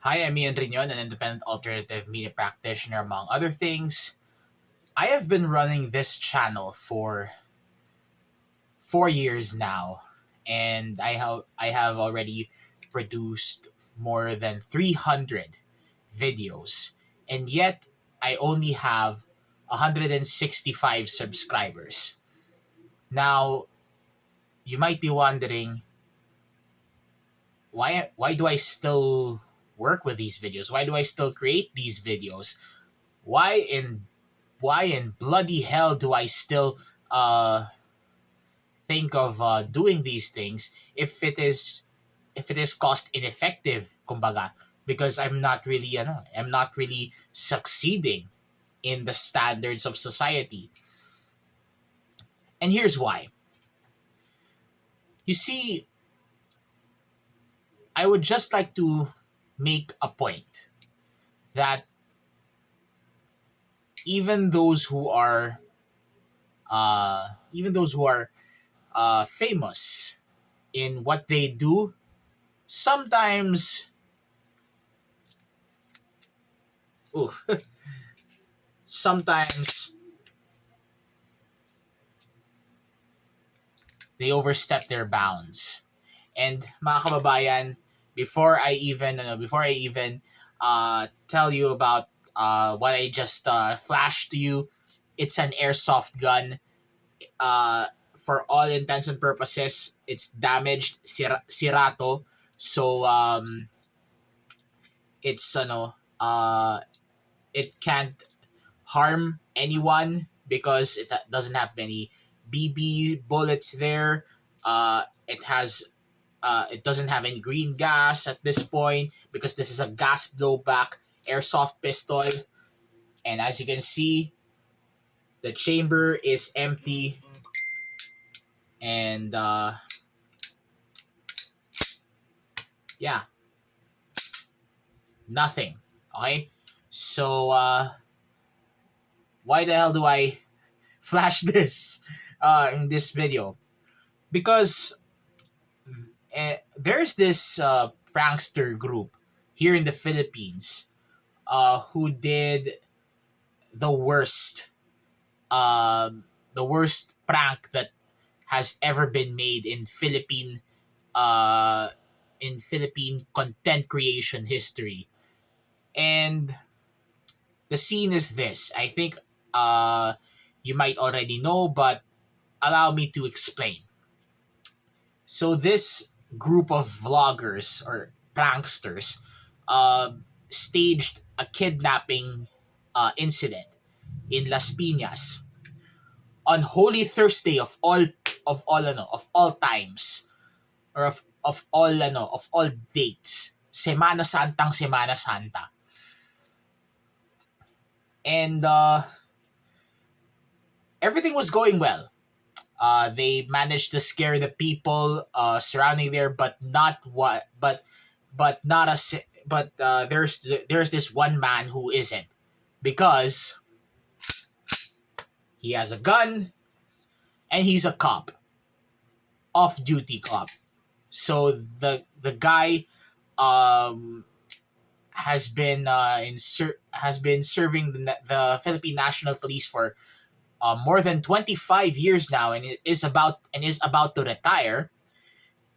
Hi, I'm Ian Riñon, an independent alternative media practitioner, among other things. I have been running this channel for 4 years now, and I have already produced more than 300 videos, and yet I only have 165 subscribers. Now, you might be wondering, why do I still work with these videos? Why do I still create these videos? Why in why in bloody hell do I still uh think of doing these things if it is cost ineffective, kumbaga, because I'm not really succeeding in the standards of society. And here's why. You see, I would just like to make a point that even those who are famous in what they do, sometimes oof, sometimes they overstep their bounds. And mga kababayan, before I even tell you about what I just flashed to you, it's an airsoft gun. For all intents and purposes, it's damaged, sirato. So it's it can't harm anyone because it doesn't have any BB bullets there. It doesn't have any green gas at this point because this is a gas blowback airsoft pistol. And as you can see, the chamber is empty, and yeah, nothing. Okay, so why the hell do I flash this in this video? Because there's this prankster group here in the Philippines who did the worst the worst prank that has ever been made uh in Philippine content creation history. And the scene is this. I think uh you might already know, but allow me to explain. So this group of vloggers or pranksters uh, staged a kidnapping incident in Las Piñas on Holy Thursday of all times, or of all dates, Semana Santa. And everything was going well. They managed to scare the people surrounding there, but not a but there's this one man who isn't, because he has a gun and he's a cop, off duty cop. So the guy um has been serving the Philippine National Police for more than 25 years now, and is about to retire.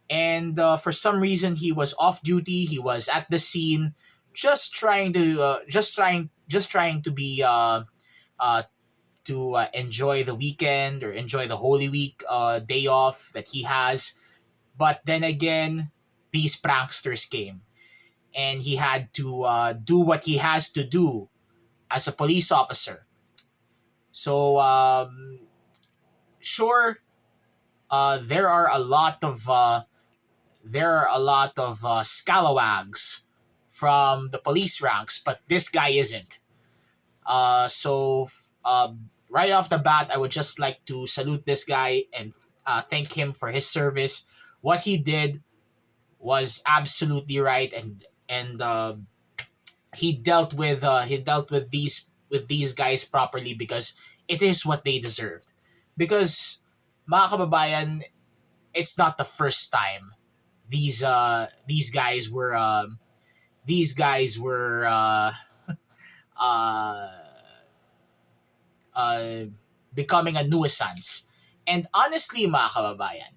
And for some reason, he was off duty. He was at the scene, just trying to be uh, to enjoy the weekend or enjoy the Holy Week day off that he has. But then again, these pranksters came, and he had to do what he has to do as a police officer. So sure, there are a lot of scalawags from the police ranks, but this guy isn't. Right off the bat, I would just like to salute this guy and thank him for his service. What he did was absolutely right, and he dealt with these guys properly, because it is what they deserved. Because mga kababayan, it's not the first time these guys these guys were uh, uh, becoming a nuisance. And honestly, mga kababayan,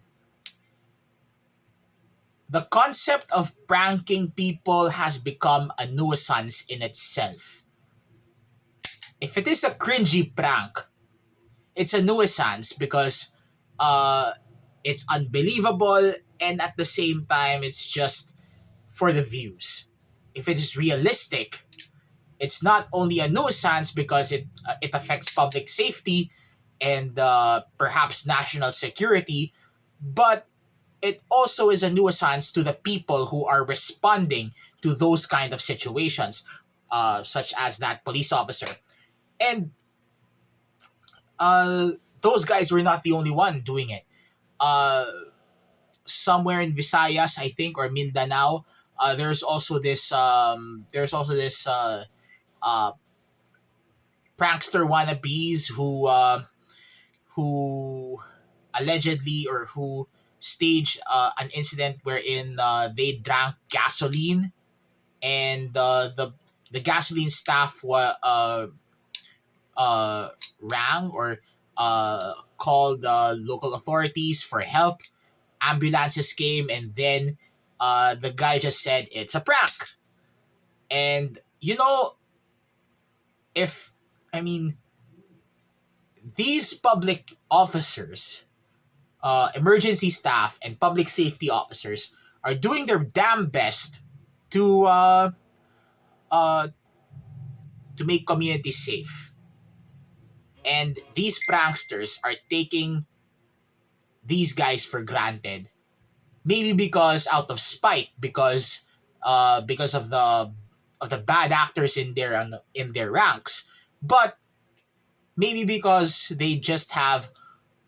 the concept of pranking people has become a nuisance in itself. If it is a cringy prank, it's a nuisance because uh, it's unbelievable, and at the same time, it's just for the views. If it is realistic, it's not only a nuisance because it affects public safety and perhaps national security, but it also is a nuisance to the people who are responding to those kind of situations, such as that police officer. And uh, those guys were not the only one doing it. Uh, Somewhere in Visayas, I think, or Mindanao, there's also this uh, prankster wannabes who allegedly or who staged an incident wherein they drank gasoline, and the gasoline staff rang or called local authorities for help. Ambulances came, and then the guy just said it's a prank. And if I mean these public officers, emergency staff, and public safety officers are doing their damn best to uh, uh, to make communities safe. And these pranksters are taking these guys for granted. Maybe because out of spite, because of the bad actors in their ranks, but maybe because they just have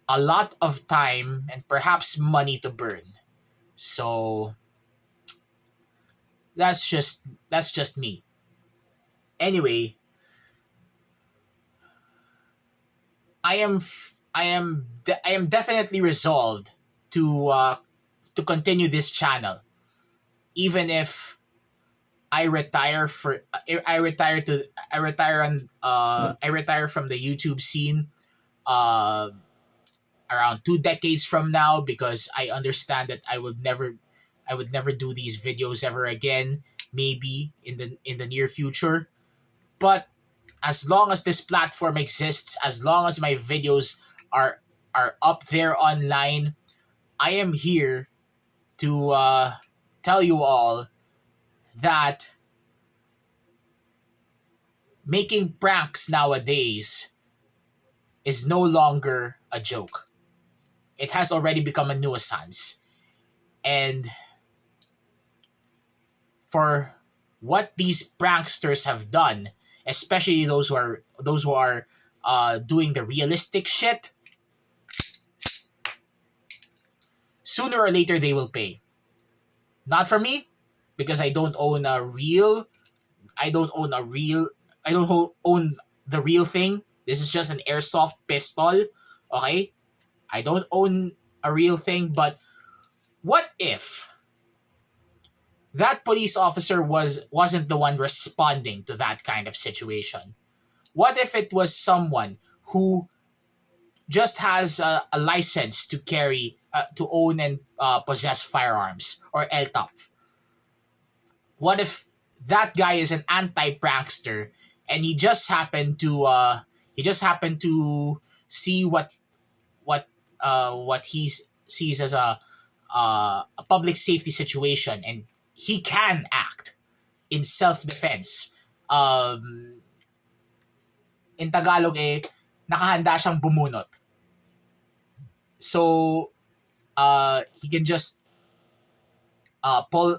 a lot of time and perhaps money to burn. So that's just me. Anyway, I am definitely resolved to continue this channel, even if I retire from the YouTube scene uh around 2 decades from now, because I understand that I would never do these videos ever again, maybe in the near future. But as long as this platform exists, as long as my videos are are up there online, I am here to tell you all that making pranks nowadays is no longer a joke. It has already become a nuisance. And for what these pranksters have done, especially those who are doing the realistic shit, sooner or later they will pay. Not for me, because I don't own a real I don't own the real thing. This is just an airsoft pistol. Okay? I don't own a real thing, but what if that police officer wasn't the one responding to that kind of situation? What if it was someone who just has a license to carry, to own and possess firearms, or LTOP? What if that guy is an anti-prankster, and he just happened to see what he sees as a public safety situation, and he can act in self-defense. In Tagalog, nakahanda siyang bumunot. So he can just uh, pull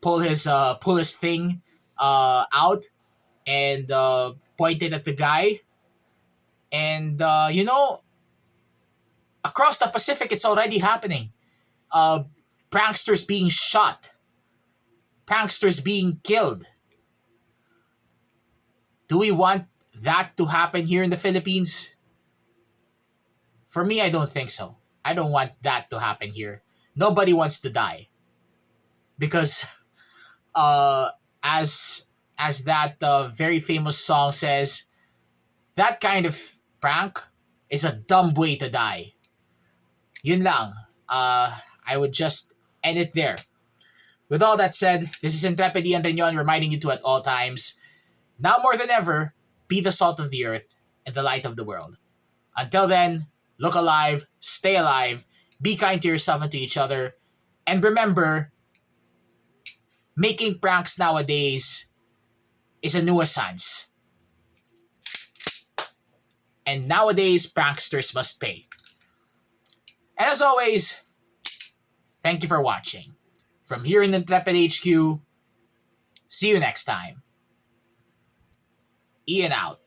pull his thing out and point it at the guy. And across the Pacific, it's already happening. Uh, Pranksters being shot, pranksters being killed. Do we want that to happen here in the Philippines? For me, I don't think so. I don't want that to happen here. Nobody wants to die because uh, as that very famous song says, that kind of prank is a dumb way to die. Yun lang. I would just end it there. With all that said, this is Intrepid and Riñon reminding you to at all times, now more than ever, be the salt of the earth and the light of the world. Until then, look alive, stay alive, be kind to yourself and to each other, and remember, making pranks nowadays is a nuisance. And nowadays, pranksters must pay. And as always, thank you for watching. From here in Intrepid HQ, see you next time. Ian out.